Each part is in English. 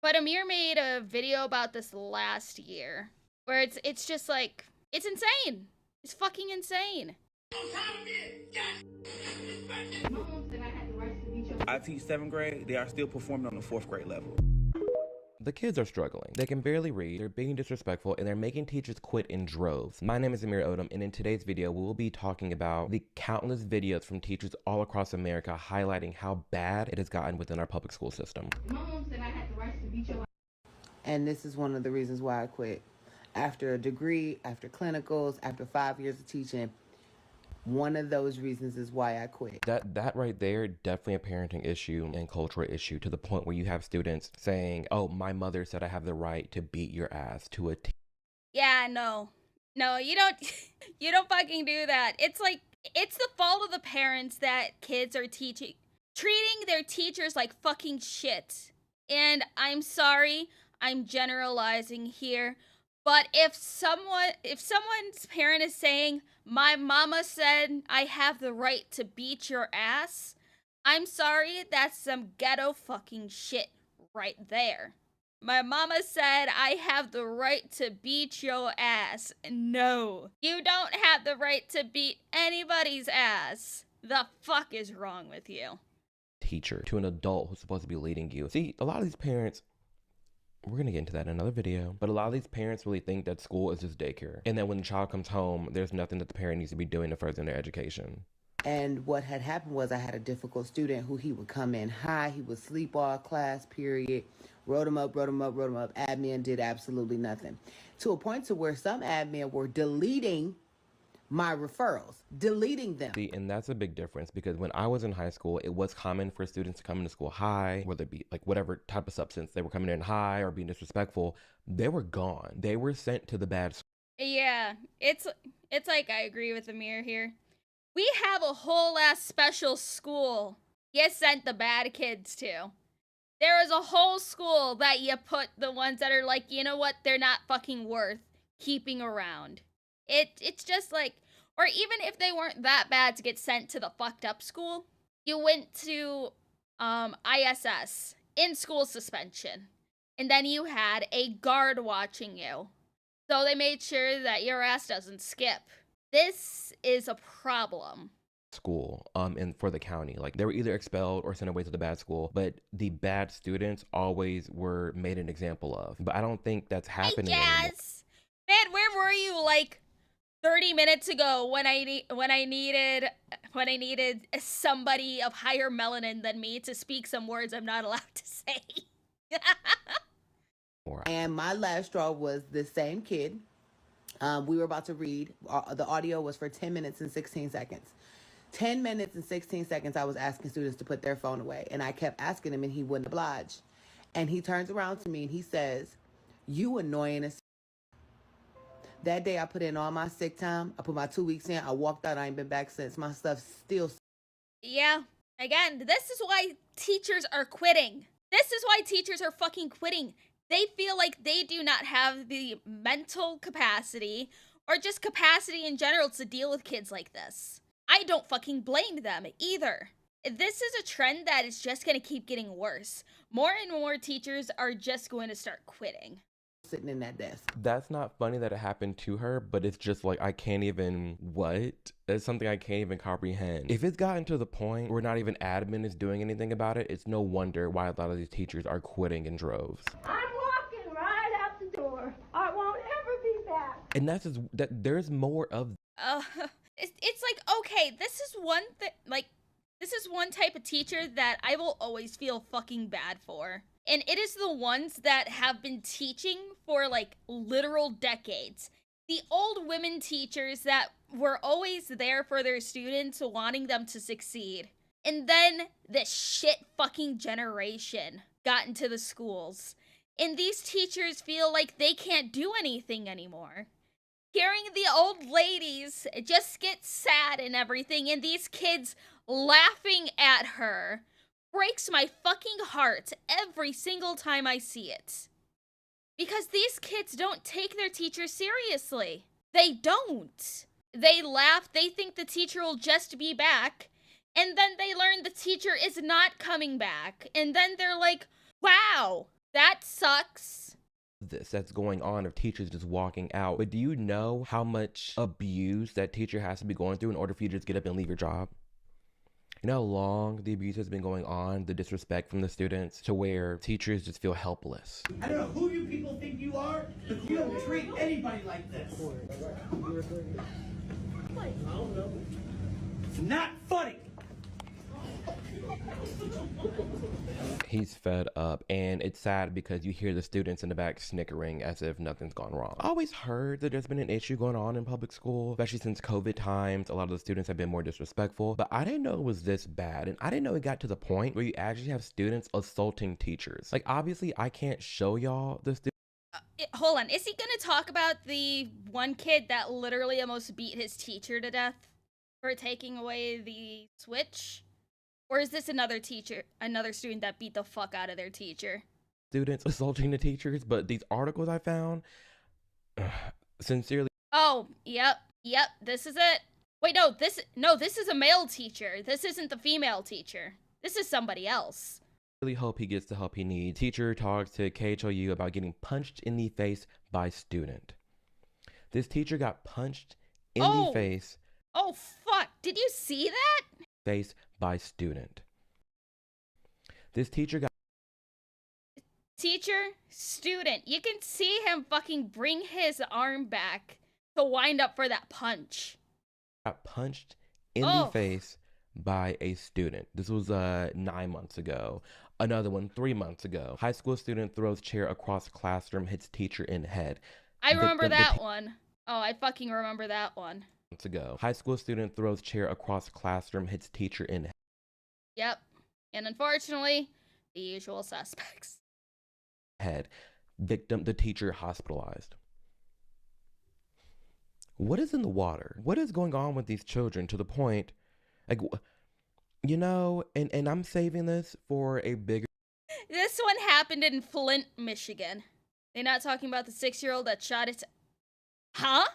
But Amir made a video about this last year where it's just like, it's insane. It's fucking insane. I teach 7th grade, they are still performing on the 4th grade level. The kids are struggling. They can barely read, they're being disrespectful, and they're making teachers quit in droves. My name is Amir Odom, and in today's video, we will be talking about the countless videos from teachers all across America highlighting how bad it has gotten within our public school system. My mom said I had the rights to beat your. And this is one of the reasons why I quit. After a degree, after clinicals, after 5 years of teaching, one of those reasons is why I quit. That right there, definitely a parenting issue and cultural issue, to the point where you have students saying, oh, my mother said I have the right to beat your ass to a T. Yeah, no, you don't, you don't fucking do that. It's like, it's the fault of the parents that kids are treating their teachers like fucking shit. And I'm sorry, I'm generalizing here, but if someone's parent is saying, my mama said I have the right to beat your ass, I'm sorry, that's some ghetto fucking shit right there. My mama said I have the right to beat your ass. No, you don't have the right to beat anybody's ass. The fuck is wrong with you? Teacher to an adult who's supposed to be leading you. See, a lot of these parents, we're going to get into that in another video, but a lot of these parents really think that school is just daycare, and that when the child comes home, there's nothing that the parent needs to be doing to further their education. And what had happened was I had a difficult student who he would come in high, he would sleep all class period, wrote him up. Admin did absolutely nothing. To a point to where some admin were deleting my referrals, deleting them. See, and that's a big difference, because when I was in high school, it was common for students to come into school high, whether it be like whatever type of substance they were coming in high or being disrespectful. They were gone. They were sent to the bad school. Yeah, it's like, I agree with Amir here. We have a whole ass special school you sent the bad kids to. There is a whole school that you put the ones that are like, you know what, they're not fucking worth keeping around. It's just like, or even if they weren't that bad to get sent to the fucked up school, you went to ISS, in school suspension, and then you had a guard watching you, so they made sure that your ass doesn't skip. This is a problem. School and for the county, like, they were either expelled or sent away to the bad school, but the bad students always were made an example of. But I don't think that's happening anymore. Man, where were you like 30 minutes ago when I needed somebody of higher melanin than me to speak some words I'm not allowed to say? And my last straw was the same kid. We were about to read. The audio was for 10 minutes and 16 seconds. 10 minutes and 16 seconds, I was asking students to put their phone away. And I kept asking him, and he wouldn't oblige. And he turns around to me, and he says, you annoying as. That day, I put in all my sick time. I put my 2 weeks in. I walked out. I ain't been back since. My stuff's still. Yeah. Again, this is why teachers are quitting. This is why teachers are fucking quitting. They feel like they do not have the mental capacity or just capacity in general to deal with kids like this. I don't fucking blame them either. This is a trend that is just going to keep getting worse. More and more teachers are just going to start quitting. Sitting in that desk. That's not funny that it happened to her, but it's just like, I can't even, what? It's something I can't even comprehend. If it's gotten to the point where not even admin is doing anything about it, it's no wonder why a lot of these teachers are quitting in droves. I'm walking right out the door. I won't ever be back. And that's just, that there's more of. It's like, okay, this is one thing, like, this is one type of teacher that I will always feel fucking bad for. And it is the ones that have been teaching for like literal decades. The old women teachers that were always there for their students, wanting them to succeed. And then the shit fucking generation got into the schools. And these teachers feel like they can't do anything anymore. Hearing the old ladies just get sad and everything, and these kids laughing at her, breaks my fucking heart every single time I see it. Because these kids don't take their teacher seriously. They don't. They laugh, they think the teacher will just be back, and then they learn the teacher is not coming back, and then they're like, wow, That sucks. That's going on of teachers just walking out. But do you know how much abuse that teacher has to be going through in order for you to just get up and leave your job? You know how long the abuse has been going on, the disrespect from the students, to where teachers just feel helpless. I don't know who you people think you are, but you don't treat anybody like this. It's not funny. He's fed up, and it's sad because you hear the students in the back snickering as if nothing's gone wrong. I always heard that there's been an issue going on in public school, especially since COVID times. A lot of the students have been more disrespectful, but I didn't know it was this bad, and I didn't know it got to the point where you actually have students assaulting teachers. Like, obviously, I can't show y'all the Hold on, is he gonna talk about the one kid that literally almost beat his teacher to death for taking away the Switch? Or is this another student that beat the fuck out of their teacher? students assaulting the teachers, but these articles I found, sincerely. Oh, yep, this is it. Wait, no, this is a male teacher. This isn't the female teacher. This is somebody else. Really hope he gets the help he needs. Teacher talks to KHOU about getting punched in the face by student. This teacher got punched in the face. Oh, fuck. Did you see that? Face by student. This teacher got Student. You can see him fucking bring his arm back to wind up for that punch. got punched in the face by a student. This was 9 months ago. Another one 3 months ago. High school student throws chair across classroom, hits teacher in head. I remember that one. Oh, I fucking remember that one. Months ago. High school student throws chair across classroom, hits teacher in head. Yep. And unfortunately, the usual suspects. Head. Victim, the teacher hospitalized. What is in the water? What is going on with these children to the point, like, you know, and I'm saving this for a bigger. This one happened in Flint, Michigan. They're not talking about the 6-year-old that shot its. Huh?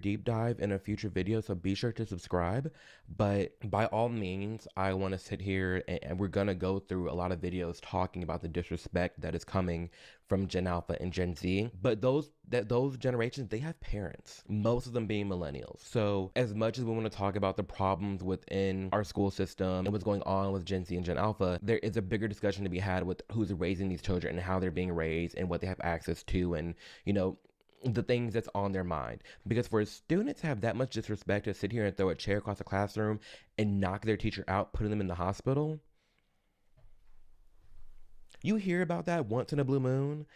Deep dive in a future video, so be sure to subscribe. But by all means, I want to sit here and we're gonna go through a lot of videos talking about the disrespect that is coming from Gen Alpha and Gen Z. But those generations, they have parents, most of them being millennials. So as much as we want to talk about the problems within our school system and what's going on with Gen Z and Gen Alpha, there is a bigger discussion to be had with who's raising these children and how they're being raised and what they have access to, and you know, the things that's on their mind. Because for students to have that much disrespect to sit here and throw a chair across the classroom and knock their teacher out, putting them in the hospital, you hear about that once in a blue moon.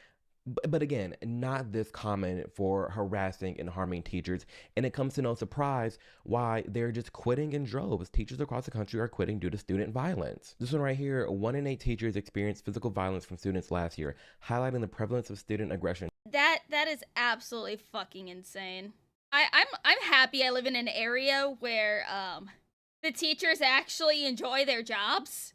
But again, not this common for harassing and harming teachers. And it comes to no surprise why they're just quitting in droves. Teachers across the country are quitting due to student violence. This one right here, 1 in 8 teachers experienced physical violence from students last year, highlighting the prevalence of student aggression. That is absolutely fucking insane. I'm happy I live in an area where the teachers actually enjoy their jobs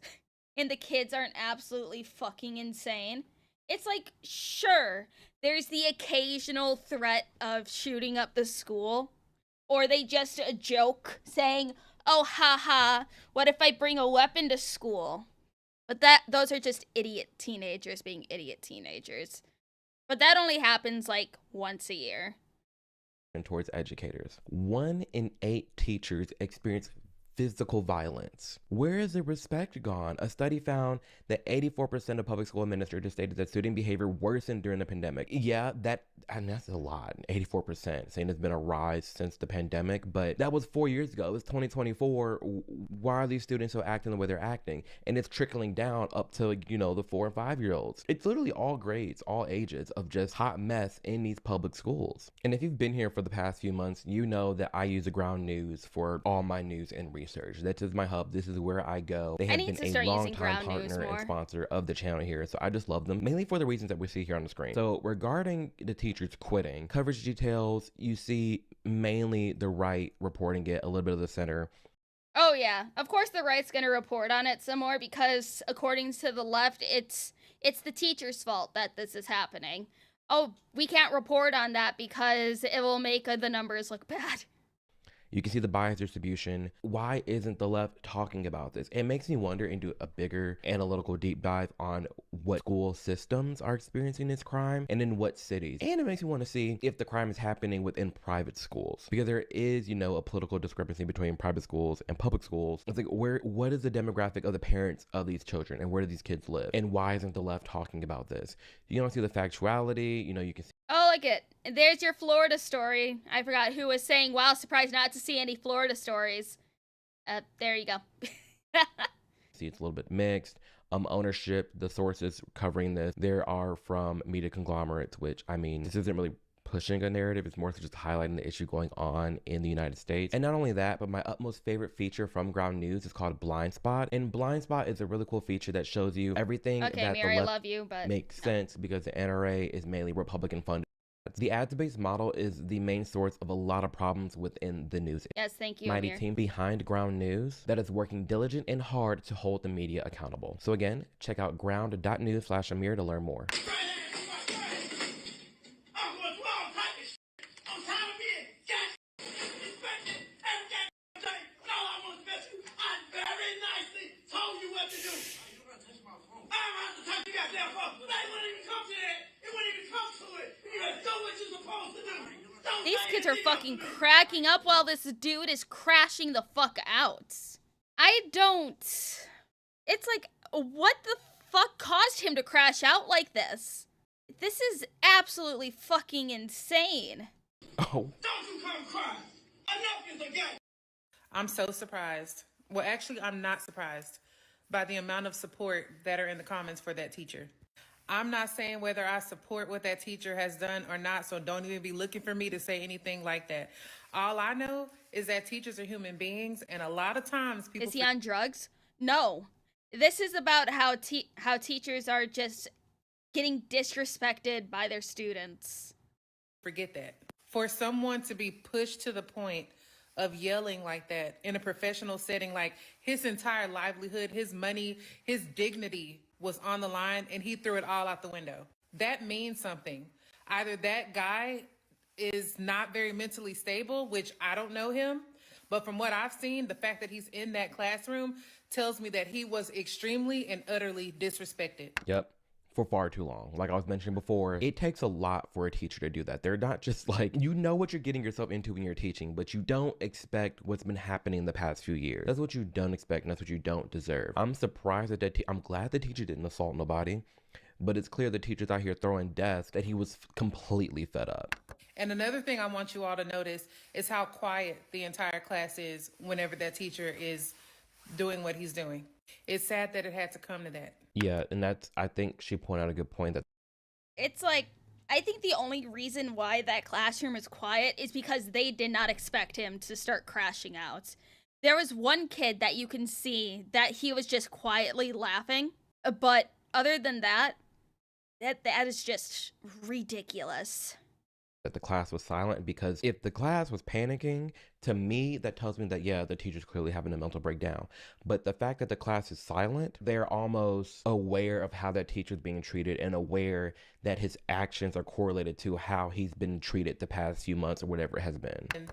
and the kids aren't absolutely fucking insane. It's like, sure, there's the occasional threat of shooting up the school, or they just a joke saying, oh, haha, what if I bring a weapon to school? But those are just idiot teenagers being idiot teenagers. But that only happens like once a year. And towards educators. 1 in 8 teachers experience physical violence. Where is the respect gone? A study found that 84% of public school administrators stated that student behavior worsened during the pandemic. Yeah, that's a lot. 84%, saying it's been a rise since the pandemic, but that was 4 years ago. It's 2024. Why are these students so acting the way they're acting? And it's trickling down up to, you know, the 4 and 5 year olds. It's literally all grades, all ages of just hot mess in these public schools. And if you've been here for the past few months, you know that I use the ground news for all my news and research. That is my hub. This is where I go. They have been a long-time partner and sponsor of the channel here, so I just love them, mainly for the reasons that we see here on the screen. So regarding the teachers quitting, coverage details, you see mainly the right reporting it, a little bit of the center. Oh yeah, of course the right's gonna report on it some more because according to the left, it's the teacher's fault that this is happening. Oh, we can't report on that because it will make the numbers look bad. You can see the bias distribution. Why isn't the left talking about this? It makes me wonder and do a bigger analytical deep dive on what school systems are experiencing this crime and in what cities. And it makes me want to see if the crime is happening within private schools, because there is, you know, a political discrepancy between private schools and public schools. It's like, what is the demographic of the parents of these children, and where do these kids live? And why isn't the left talking about this? You don't see the factuality, you know, you can see. Oh, like it. There's your Florida story. I forgot who was saying, wow, surprised not to see any Florida stories. There you go. See, it's a little bit mixed. Ownership, the sources covering this, there are from media conglomerates, which, I mean, this isn't really pushing a narrative. It's more so just highlighting the issue going on in the United States. And not only that, but my utmost favorite feature from Ground News is called Blind Spot. And Blind Spot is a really cool feature that shows you everything Okay, that Mary, the left I love you, but makes no. sense, because the NRA is mainly Republican funded. The ads-based model is the main source of a lot of problems within the news. Yes, thank you, Mighty Amir. team behind Ground News that is working diligent and hard to hold the media accountable. So again, check out ground.news/Amir to learn more. These kids are fucking cracking up while this dude is crashing the fuck out. I don't... It's like, what the fuck caused him to crash out like this? This is absolutely fucking insane. Oh. Don't you come cry. Enough is again. I'm so surprised. Well, actually, I'm not surprised by the amount of support that are in the comments for that teacher. I'm not saying whether I support what that teacher has done or not, so don't even be looking for me to say anything like that. All I know is that teachers are human beings, and a lot of times people... Is he on drugs? No. This is about how teachers are just getting disrespected by their students. Forget that. For someone to be pushed to the point of yelling like that in a professional setting, like his entire livelihood, his money, his dignity was on the line, and he threw it all out the window. That means something. Either that guy is not very mentally stable, which I don't know him, but from what I've seen, the fact that he's in that classroom tells me that he was extremely and utterly disrespected. Yep. For far too long. Like I was mentioning before, it takes a lot for a teacher to do that. They're not just like, you know what you're getting yourself into when you're teaching, but you don't expect what's been happening the past few years. That's what you don't expect, and that's what you don't deserve. I'm surprised that I'm glad the teacher didn't assault nobody, but it's clear the teacher's out here throwing desks that he was completely fed up. And another thing I want you all to notice is how quiet the entire class is whenever that teacher is doing what he's doing. It's sad that it had to come to that. Yeah, and that's, I think she pointed out a good point that It's like, I think the only reason why that classroom is quiet is because they did not expect him to start crashing out. There was one kid that you can see that he was just quietly laughing, but other than that, that is just ridiculous. the class was silent, because if the class was panicking, to me, that tells me that, yeah, the teacher's clearly having a mental breakdown. But the fact that the class is silent, they're almost aware of how that teacher's being treated and aware that his actions are correlated to how he's been treated the past few months or whatever it has been. And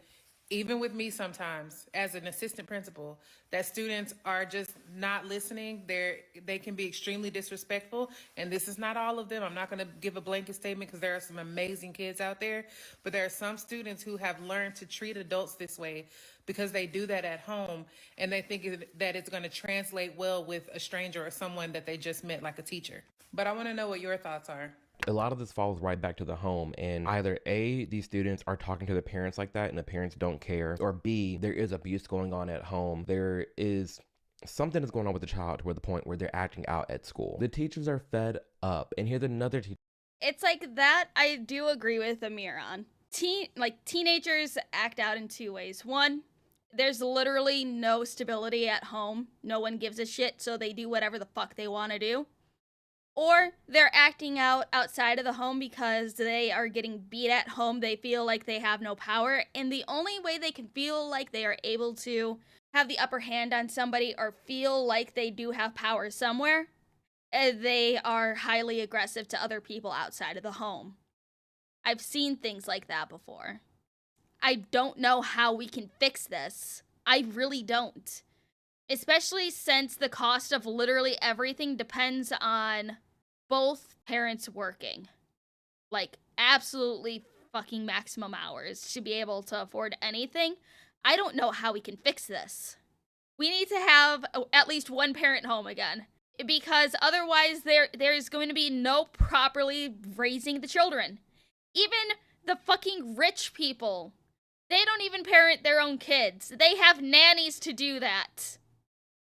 even with me sometimes, as an assistant principal, that students are just not listening. They can be extremely disrespectful, and this is not all of them. I'm not going to give a blanket statement because there are some amazing kids out there, but there are some students who have learned to treat adults this way because they do that at home, and they think that it's going to translate well with a stranger or someone that they just met, like a teacher. But I want to know what your thoughts are. A lot of this falls right back to the home, and either A, these students are talking to their parents like that and the parents don't care, or B, there is abuse going on at home. There is something that's going on with the child to the point where they're acting out at school. The teachers are fed up, and here's another teacher. It's like that I do agree with Amir on. Teenagers act out in two ways. One, there's literally no stability at home. No one gives a shit, so they do whatever the fuck they want to do. Or they're acting out outside of the home because they are getting beat at home. They feel like they have no power. And the only way they can feel like they are able to have the upper hand on somebody or feel like they do have power somewhere, they are highly aggressive to other people outside of the home. I've seen things like that before. I don't know how we can fix this. I really don't. Especially since the cost of literally everything depends on both parents working. Like, absolutely fucking maximum hours to be able to afford anything. I don't know how we can fix this. We need to have at least one parent home again. Because otherwise there's going to be no properly raising the children. Even the fucking rich people, they don't even parent their own kids. They have nannies to do that.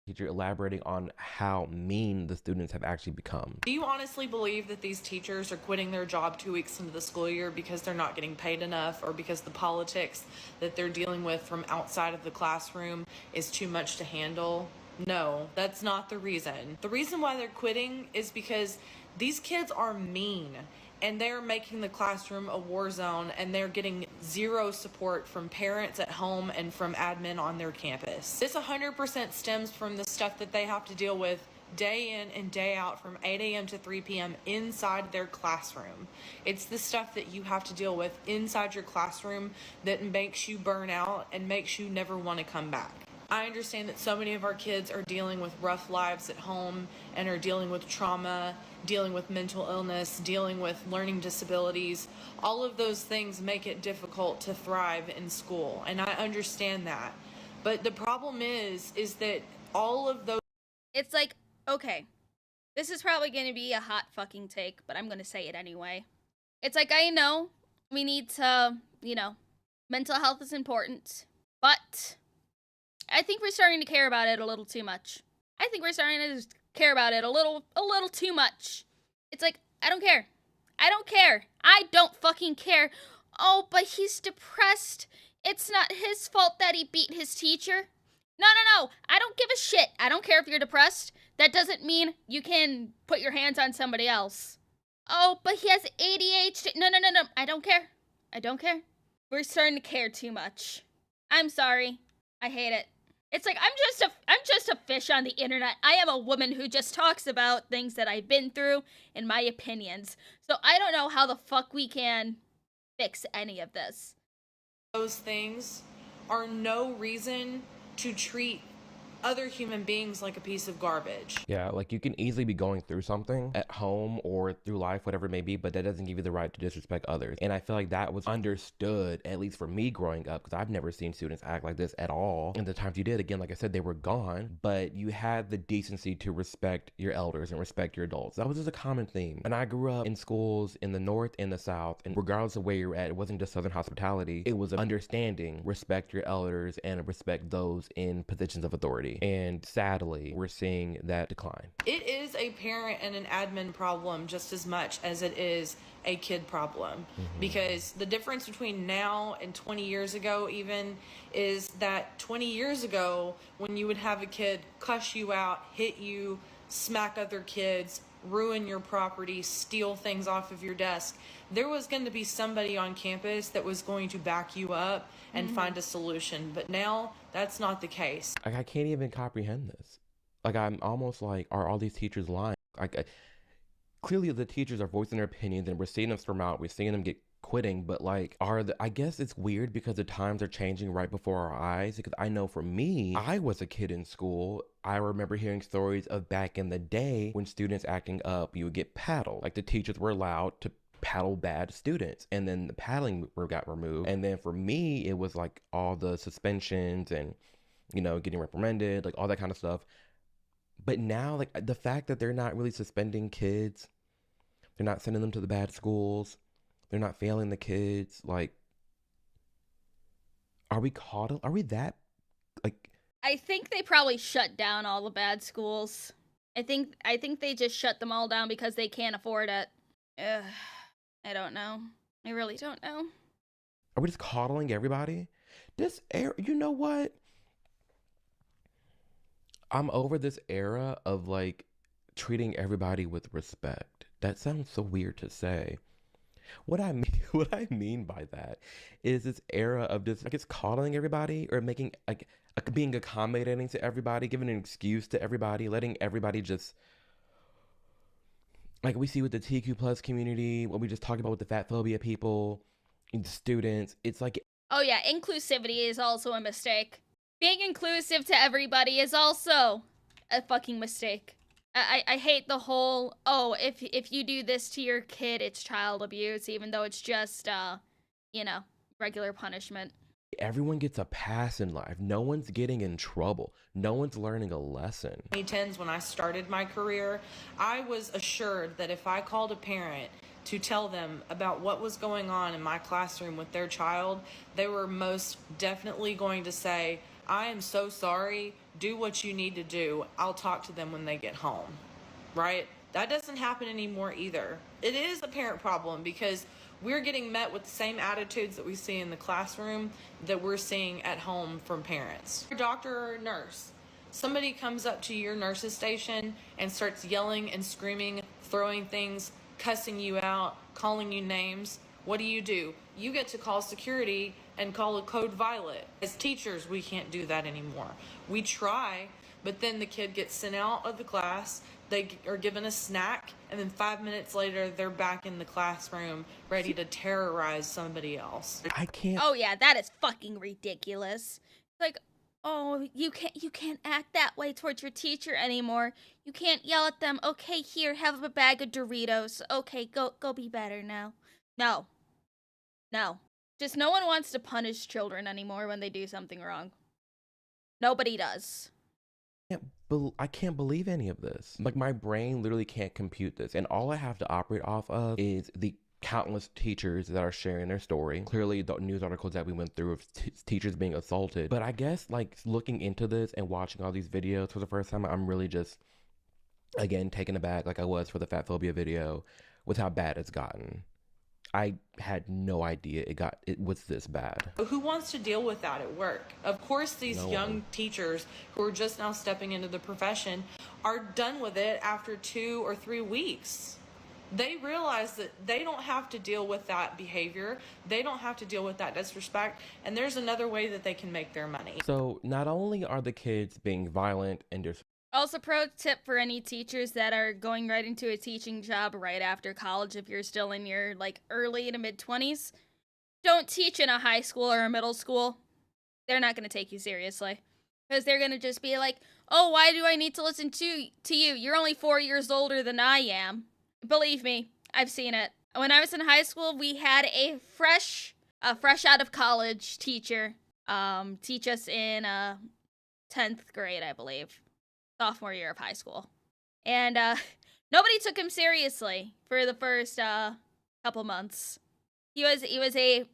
Teacher elaborating on how mean the students have actually become. Do you honestly believe that these teachers are quitting their job 2 weeks into the school year because they're not getting paid enough, or because the politics that they're dealing with from outside of the classroom is too much to handle? No, that's not the reason. The reason why they're quitting is because these kids are mean, and they're making the classroom a war zone, and they're getting zero support from parents at home and from admin on their campus. This 100% stems from the stuff that they have to deal with day in and day out from 8 a.m. to 3 p.m. inside their classroom. It's the stuff that you have to deal with inside your classroom that makes you burn out and makes you never want to come back. I understand that so many of our kids are dealing with rough lives at home and are dealing with trauma, dealing with mental illness, dealing with learning disabilities. All of those things make it difficult to thrive in school, and I understand that. But the problem is that all of those... It's like, okay, this is probably going to be a hot fucking take, but I'm going to say it anyway. It's like, I know we need to, mental health is important, but I think we're starting to care about it a little too much. I think we're starting to care about it a little too much. It's like, I don't care. I don't care. I don't fucking care. Oh, but he's depressed. It's not his fault that he beat his teacher. No. I don't give a shit. I don't care if you're depressed. That doesn't mean you can put your hands on somebody else. Oh, but he has ADHD. No. I don't care. I don't care. We're starting to care too much. I'm sorry. I hate it. It's like, I'm just a fish on the internet. I am a woman who just talks about things that I've been through and my opinions. So I don't know how the fuck we can fix any of this. Those things are no reason to treat other human beings like a piece of garbage. Yeah, like you can easily be going through something at home or through life, whatever it may be, but that doesn't give you the right to disrespect others. And I feel like that was understood, at least for me growing up, because I've never seen students act like this at all. And the times you did, again, like I said, they were gone, but you had the decency to respect your elders and respect your adults. That was just a common theme. And I grew up in schools in the North and the South, and regardless of where you're at, it wasn't just Southern hospitality. It was understanding, respect your elders and respect those in positions of authority. And sadly, we're seeing that decline. It is a parent and an admin problem just as much as it is a kid problem. Because the difference between now and 20 years ago even is that 20 years ago, when you would have a kid cuss you out, hit you, smack other kids, ruin your property, steal things off of your desk, there was going to be somebody on campus that was going to back you up and find a solution. But now that's not the case. Like, I can't even comprehend this. Like, I'm almost like, are all these teachers lying? Like, clearly the teachers are voicing their opinions and we're seeing them storm out, we're seeing them get quitting, but like, I guess it's weird because the times are changing right before our eyes. Because I know for me, I was a kid in school. I remember hearing stories of back in the day when students acting up, you would get paddled. Like, the teachers were allowed to paddle bad students, and then the paddling got removed. And then for me, it was like all the suspensions and, getting reprimanded, like all that kind of stuff. But now, like, the fact that they're not really suspending kids, they're not sending them to the bad schools, they're not failing the kids, like, are we that, like... I think they probably shut down all the bad schools. I think they just shut them all down because they can't afford it. Ugh. I don't know. I really don't know. Are we just coddling everybody? You know what? I'm over this era of like treating everybody with respect. That sounds so weird to say. What I mean by that is this era of just like it's coddling everybody or making like being accommodating to everybody, giving an excuse to everybody, letting everybody just, like we see with the TQ plus community, what we just talked about with the fat phobia people, and the students. It's like, Oh yeah, inclusivity is also a mistake. Being inclusive to everybody is also a fucking mistake. I hate the whole, oh, if you do this to your kid, it's child abuse, even though it's just, you know, regular punishment. Everyone gets a pass in life. No one's getting in trouble. No one's learning a lesson. 2010s, when I started my career, I was assured that if I called a parent to tell them about what was going on in my classroom with their child, they were most definitely going to say, I am so sorry, do what you need to do, I'll talk to them when they get home, right? That doesn't happen anymore either. It is a parent problem because we're getting met with the same attitudes that we see in the classroom that we're seeing at home from parents. Your doctor or nurse, somebody comes up to your nurse's station and starts yelling and screaming, throwing things, cussing you out, calling you names. What do? You get to call security and call a code violet. As teachers, we can't do that anymore. We try, but then the kid gets sent out of the class, they are given a snack, and then 5 minutes later, they're back in the classroom ready to terrorize somebody else. I can't. Oh yeah, that is fucking ridiculous. Like, oh, you can't act that way towards your teacher anymore. You can't yell at them. Okay, here, have a bag of Doritos. Okay, go be better now. No. Just no one wants to punish children anymore when they do something wrong. Nobody does. I can't believe any of this. Like, my brain literally can't compute this. And all I have to operate off of is the countless teachers that are sharing their story. Clearly, the news articles that we went through of teachers being assaulted. But I guess, like, looking into this and watching all these videos for the first time, I'm really just, again, taken aback like I was for the fat phobia video with how bad it's gotten. I had no idea it was this bad. Who wants to deal with that at work? Of course, these No young one. teachers who are just now stepping into the profession are done with it after 2 or 3 weeks. They realize that they don't have to deal with that behavior. They don't have to deal with that disrespect. And there's another way that they can make their money. So not only are the kids being violent and Also, pro tip for any teachers that are going right into a teaching job right after college, if you're still in your, like, early to mid-20s, don't teach in a high school or a middle school. They're not going to take you seriously. Because they're going to just be like, oh, why do I need to listen to you? You're only 4 years older than I am. Believe me, I've seen it. When I was in high school, we had a fresh out of college teacher teach us in 10th grade, I believe. Sophomore year of high school. And nobody took him seriously for the first couple months. He was a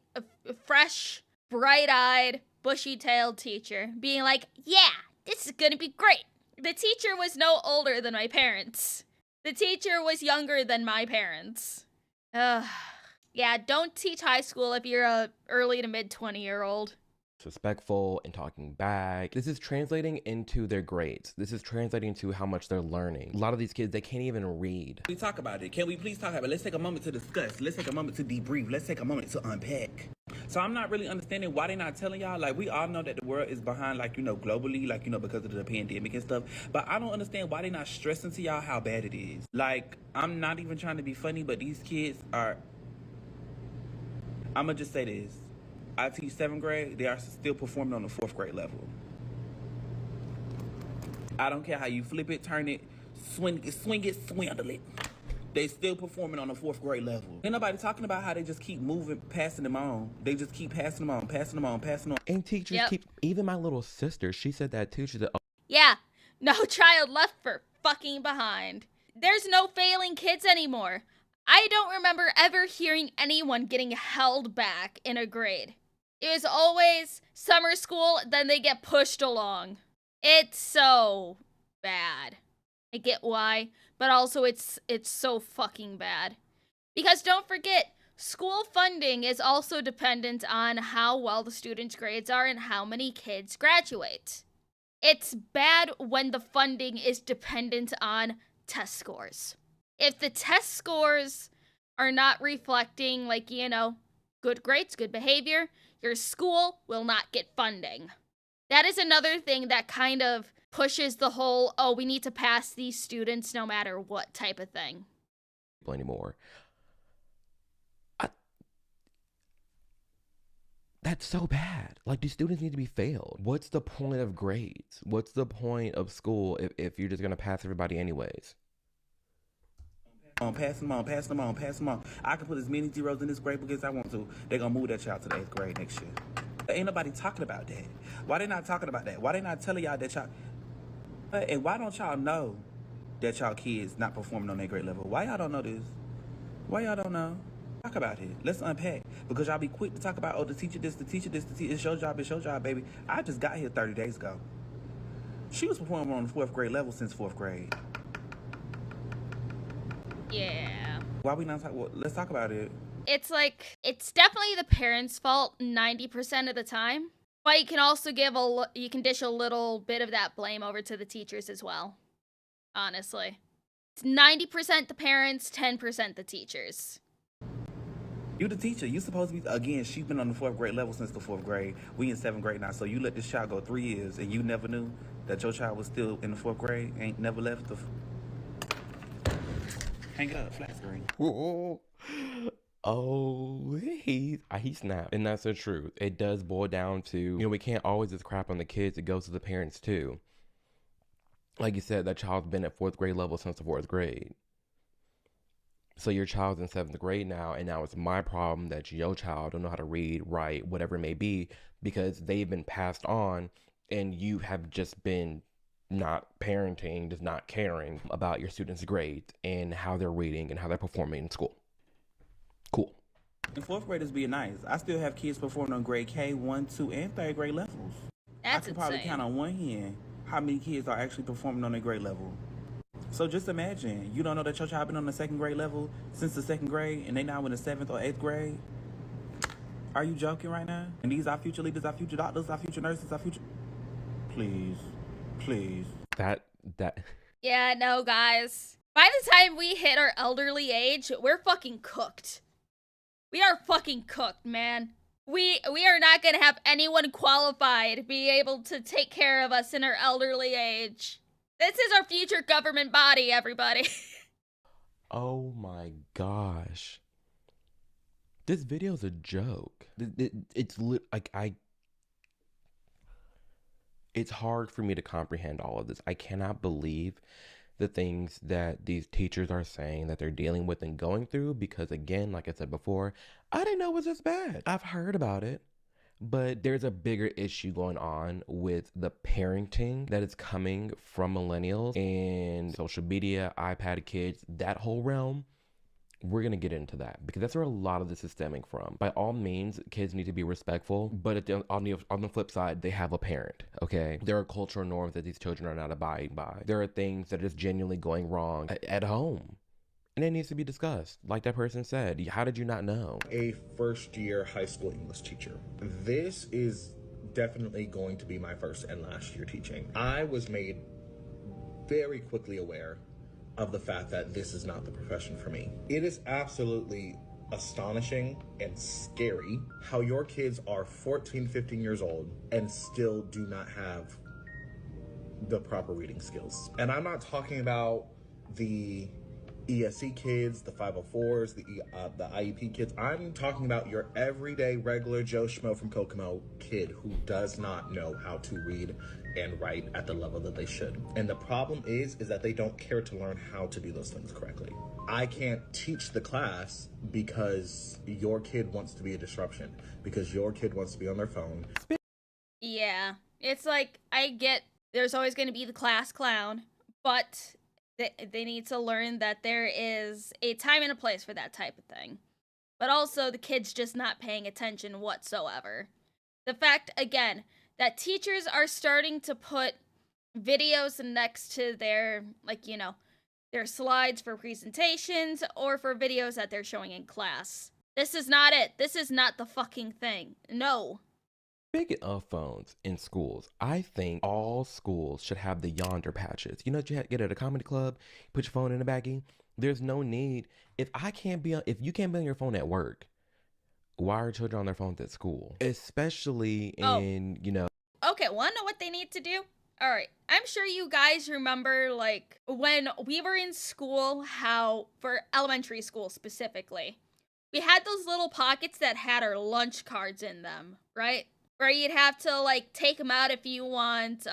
fresh, bright-eyed, bushy-tailed teacher, being like, yeah, this is gonna be great. The teacher was no older than my parents. The teacher was younger than my parents. Yeah, don't teach high school if you're a early to mid-20-year-old. disrespectful and talking back. This is translating into their grades. This is translating to how much they're learning. A lot of these kids, they can't even read. We talk about it. Can we please talk about it? Let's take a moment to discuss. Let's take a moment to debrief. Let's take a moment to unpack. So I'm not really understanding why they're not telling y'all. Like, we all know that the world is behind, like, you know, globally, like, you know, because of the pandemic and stuff. But I don't understand why they're not stressing to y'all how bad it is. Like, I'm not even trying to be funny, but these kids are... I'm going to just say this. I teach 7th grade, they are still performing on the 4th grade level. I don't care how you flip it, turn it, swing it, swindle it. They still performing on the 4th grade level. Ain't nobody talking about how they just keep moving, passing them on. They just keep passing them on, passing them on, passing them on. And teachers keep, even my little sister, she said that too. She said, oh. Yeah, no child left for fucking behind. There's no failing kids anymore. I don't remember ever hearing anyone getting held back in a grade. It was always summer school, then they get pushed along. It's so bad. I get why, but also it's so fucking bad. Because don't forget, school funding is also dependent on how well the students' grades are and how many kids graduate. It's bad when the funding is dependent on test scores. If the test scores are not reflecting, like, you know, good grades, good behavior, your school will not get funding. That is another thing that kind of pushes the whole, oh, we need to pass these students no matter what type of thing. Anymore. That That's so bad. Like, these students need to be failed. What's the point of grades? What's the point of school if you're just gonna pass everybody anyways? Pass them on, pass them on, pass them on. I can put as many zeros in this grade book as I want to. They're gonna move that child to the 8th grade next year. Ain't nobody talking about that. Why they not talking about that? Why they not telling y'all that y'all... And why don't y'all know that y'all kids not performing on their grade level? Why y'all don't know this? Why y'all don't know? Talk about it. Let's unpack. Because y'all be quick to talk about, oh, the teacher this, the teacher this, the teacher... It's your job, baby. I just got here 30 days ago. She was performing on the 4th grade level since 4th grade. Yeah. Why we not talk? Well, let's talk about it. It's like, it's definitely the parents' fault 90% of the time. But you can also you can dish a little bit of that blame over to the teachers as well. Honestly. It's 90% the parents, 10% the teachers. You the teacher. You supposed to be, again, she's been on the 4th grade level since the 4th grade. We in 7th grade now. So you let this child go 3 years and you never knew that your child was still in the 4th grade? Ain't never left the... Hang up, flat screen. Oh, he snapped. And that's the truth. It does boil down to, you know, we can't always just crap on the kids. It goes to the parents too. Like you said, that child's been at 4th grade level since the 4th grade. So your child's in 7th grade now, and now it's my problem that your child don't know how to read, write, whatever it may be, because they've been passed on and you have just been not parenting, just not caring about your students' grades and how they're reading and how they're performing in school. Cool. And 4th graders being nice. I still have kids performing on grade K, 1, 2, and 3rd grade levels. That's I can probably count on one hand how many kids are actually performing on their grade level. So just imagine, you don't know that your child been on the 2nd grade level since the 2nd grade and they now in the 7th or 8th grade? Are you joking right now? And these are future leaders, our future doctors, our future nurses, our future... Please. Please. That... Yeah, no, guys. By the time we hit our elderly age, we're fucking cooked. We are fucking cooked, man. We are not gonna have anyone qualified to be able to take care of us in our elderly age. This is our future government body, everybody. Oh my gosh. This video's a joke. It's hard for me to comprehend all of this. I cannot believe the things that these teachers are saying that they're dealing with and going through, because again, like I said before, I didn't know it was this bad. I've heard about it, but there's a bigger issue going on with the parenting that is coming from millennials and social media, iPad kids, that whole realm. We're going to get into that because that's where a lot of this is stemming from. By all means, kids need to be respectful, but on the flip side, they have a parent, okay? There are cultural norms that these children are not abiding by. There are things that are just genuinely going wrong at home. And it needs to be discussed. Like that person said, how did you not know? A first-year high school English teacher. This is definitely going to be my first and last year teaching. I was made very quickly aware of the fact that this is not the profession for me. It is absolutely astonishing and scary how your kids are 14, 15 years old and still do not have the proper reading skills. And I'm not talking about the ESC kids, the 504s, the IEP kids. I'm talking about your everyday regular Joe Schmo from Kokomo kid who does not know how to read and write at the level that they should. And the problem is that they don't care to learn how to do those things correctly. I can't teach the class because your kid wants to be a disruption, because your kid wants to be on their phone. Yeah, it's like, I get there's always going to be the class clown, but they need to learn that there is a time and a place for that type of thing. But also, the kid's just not paying attention whatsoever. The fact, again, that teachers are starting to put videos next to their, like, you know, their slides for presentations or for videos that they're showing in class. This is not it. This is not the fucking thing. No. Speaking of phones in schools, I think all schools should have the yonder patches. You know what you get at a comedy club? Put your phone in the baggie. There's no need. If you can't be on your phone at work, why are children on their phones at school? Especially in, you know. Okay, wanna know what they need to do? All right, I'm sure you guys remember, like, when we were in school, how, for elementary school specifically, we had those little pockets that had our lunch cards in them, right? Where you'd have to like take them out if you want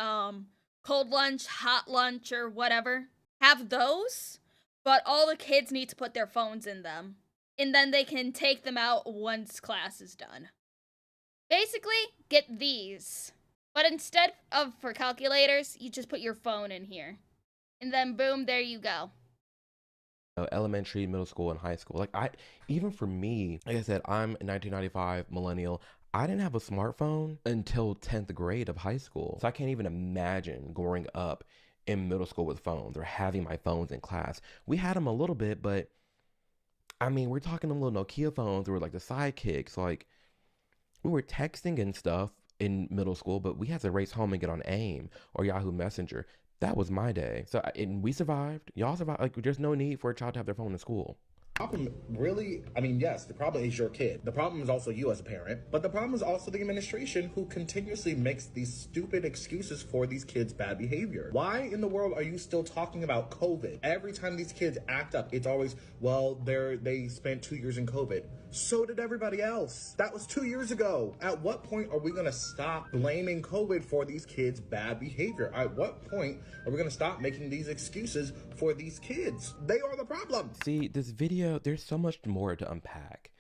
cold lunch, hot lunch, or whatever. Have those, but all the kids need to put their phones in them. And then they can take them out once class is done. Basically, get these. But instead of for calculators, you just put your phone in here. And then boom, there you go. Elementary, middle school, and high school. Like even for me, like I said, I'm a 1995 millennial. I didn't have a smartphone until 10th grade of high school. So I can't even imagine growing up in middle school with phones or having my phones in class. We had them a little bit, but I mean, we're talking them little Nokia phones that were like the sidekicks. Like we were texting and stuff in middle school, but we had to race home and get on AIM or Yahoo Messenger. That was my day. So, and we survived. Y'all survived. Like, there's no need for a child to have their phone in school. Problem really, I mean, yes, the problem is your kid. The problem is also you as a parent, but the problem is also the administration who continuously makes these stupid excuses for these kids' bad behavior. Why in the world are you still talking about COVID? Every time these kids act up, it's always, well, they spent 2 years in COVID. So did everybody else. That was 2 years ago. At what point are we gonna stop blaming COVID for these kids' bad behavior? At what point are we gonna stop making these excuses for these kids? They are the problem. See, this video, there's so much more to unpack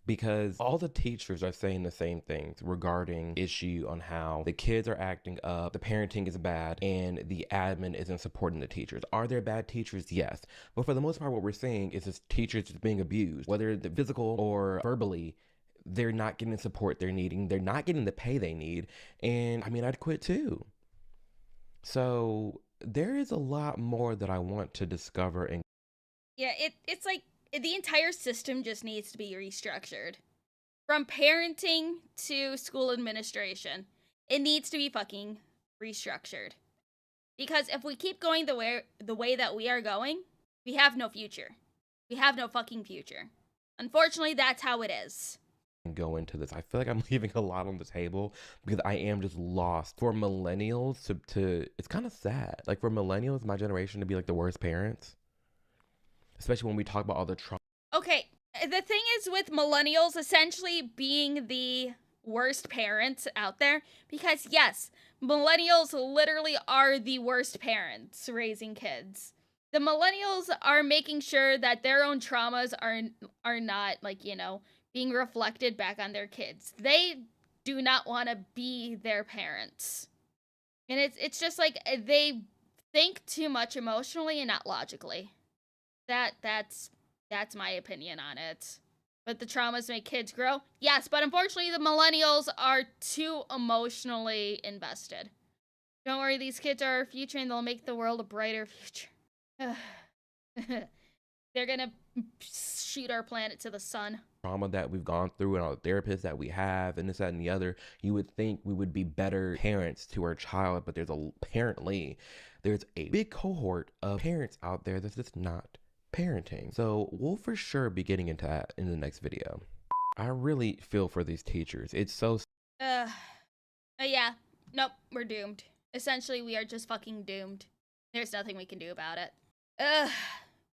because all the teachers are saying the same things regarding issue on how the kids are acting up, the parenting is bad, and the admin isn't supporting the teachers. Are there bad teachers? Yes. But for the most part, what we're seeing is this teachers just being abused, whether the physical or verbally. They're not getting the support they're needing. They're not getting the pay they need. And I mean, I'd quit too. So there is a lot more that I want to discover. And Yeah, it's like the entire system just needs to be restructured. From parenting to school administration, it needs to be fucking restructured. Because if we keep going the way that we are going, we have no future. We have no fucking future. Unfortunately, that's how it is. Go into this, I feel like I'm leaving a lot on the table because I am just lost. For millennials to it's kind of sad. Like for millennials, my generation, to be like the worst parents, especially when we talk about all the trauma. Okay, the thing is with millennials essentially being the worst parents out there, because yes, millennials literally are the worst parents raising kids. The millennials are making sure that their own traumas are not, like, you know, being reflected back on their kids. They do not want to be their parents. And it's just like they think too much emotionally and not logically. That's my opinion on it. But the traumas make kids grow? Yes, but unfortunately the millennials are too emotionally invested. Don't worry, these kids are our future and they'll make the world a brighter future. They're gonna shoot our planet to the sun. Trauma that we've gone through and all the therapists that we have and this, that, and the other, you would think we would be better parents to our child, but apparently there's a big cohort of parents out there that's just not parenting. So we'll for sure be getting into that in the next video. I really feel for these teachers. It's so yeah. Nope, we're doomed. Essentially, we are just fucking doomed. There's nothing we can do about it.